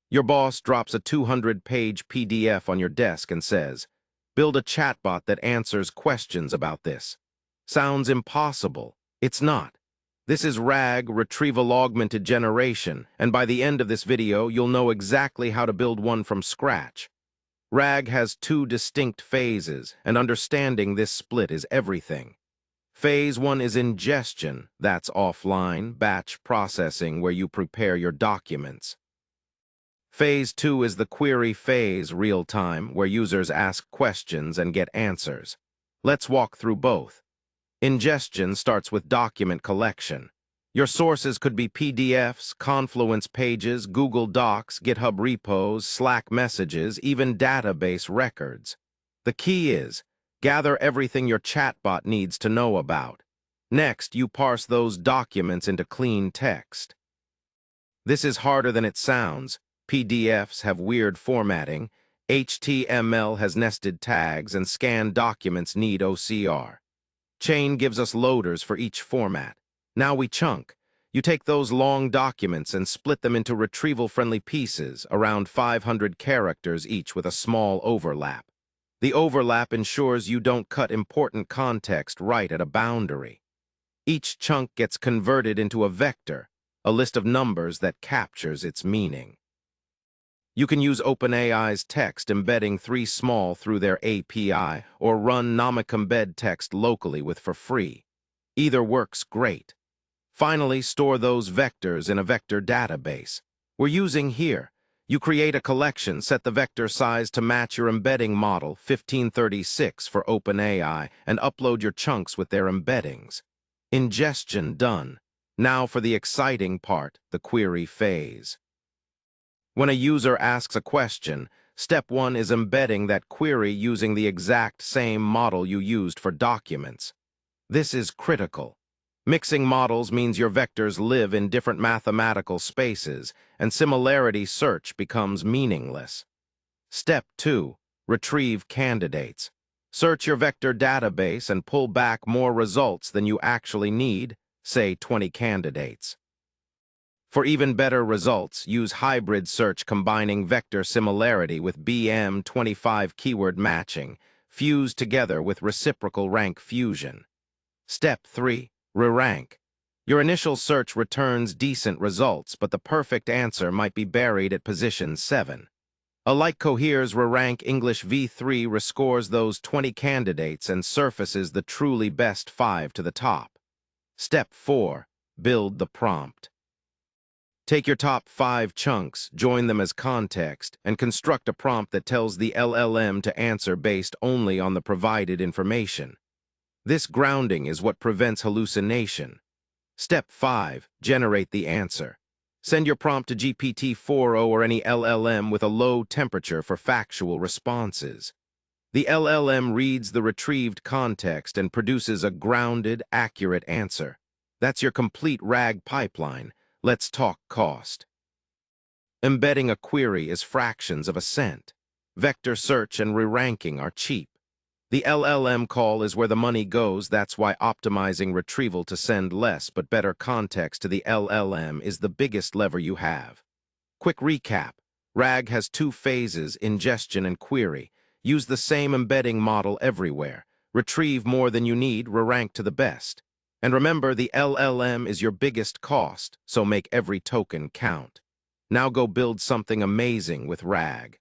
Your boss drops a 200-page PDF on your desk and says, "Build a chatbot that answers questions about this." Sounds impossible. It's not. This is RAG, Retrieval-Augmented Generation, and by the end of this video, you'll know exactly how to build one from scratch. RAG has two distinct phases, and understanding this split is everything. Phase 1 is ingestion, that's offline, batch processing where you prepare your documents. Phase 2 is the query phase, real-time, where users ask questions and get answers. Let's walk through both. Ingestion starts with document collection. Your sources could be PDFs, Confluence pages, Google Docs, GitHub repos, Slack messages, even database records. The key is, gather everything your chatbot needs to know about. Next, you parse those documents into clean text. This is harder than it sounds. PDFs have weird formatting, HTML has nested tags, and scanned documents need OCR. Chain gives us loaders for each format. Now we chunk. You take those long documents and split them into retrieval-friendly pieces, around 500 characters each with a small overlap. The overlap ensures you don't cut important context right at a boundary. Each chunk gets converted into a vector, a list of numbers that captures its meaning. You can use OpenAI's text embedding 3 small through their API or run embed text locally with for free. Either works great. Finally, store those vectors in a vector database. We're using here. You create a collection, set the vector size to match your embedding model, 1536 for OpenAI, and upload your chunks with their embeddings. Ingestion done. Now for the exciting part, the query phase. When a user asks a question, step 1 is embedding that query using the exact same model you used for documents. This is critical. Mixing models means your vectors live in different mathematical spaces, and similarity search becomes meaningless. Step 2, retrieve candidates. Search your vector database and pull back more results than you actually need, say 20 candidates. For even better results, use hybrid search combining vector similarity with BM25 keyword matching, fused together with reciprocal rank fusion. Step 3, rerank. Your initial search returns decent results, but the perfect answer might be buried at position 7. A like Cohere's rerank English v3 rescores those 20 candidates and surfaces the truly best 5 to the top. Step 4, build the prompt. Take your top 5 chunks, join them as context, and construct a prompt that tells the LLM to answer based only on the provided information. This grounding is what prevents hallucination. Step 5, generate the answer. Send your prompt to GPT-4o or any LLM with a low temperature for factual responses. The LLM reads the retrieved context and produces a grounded, accurate answer. That's your complete RAG pipeline. Let's talk cost. Embedding a query is fractions of a cent. Vector search and re-ranking are cheap. The LLM call is where the money goes. That's why optimizing retrieval to send less but better context to the LLM is the biggest lever you have. Quick recap. RAG has 2 phases, ingestion and query. Use the same embedding model everywhere. Retrieve more than you need, re-rank to the best. And remember, the LLM is your biggest cost, so make every token count. Now go build something amazing with RAG.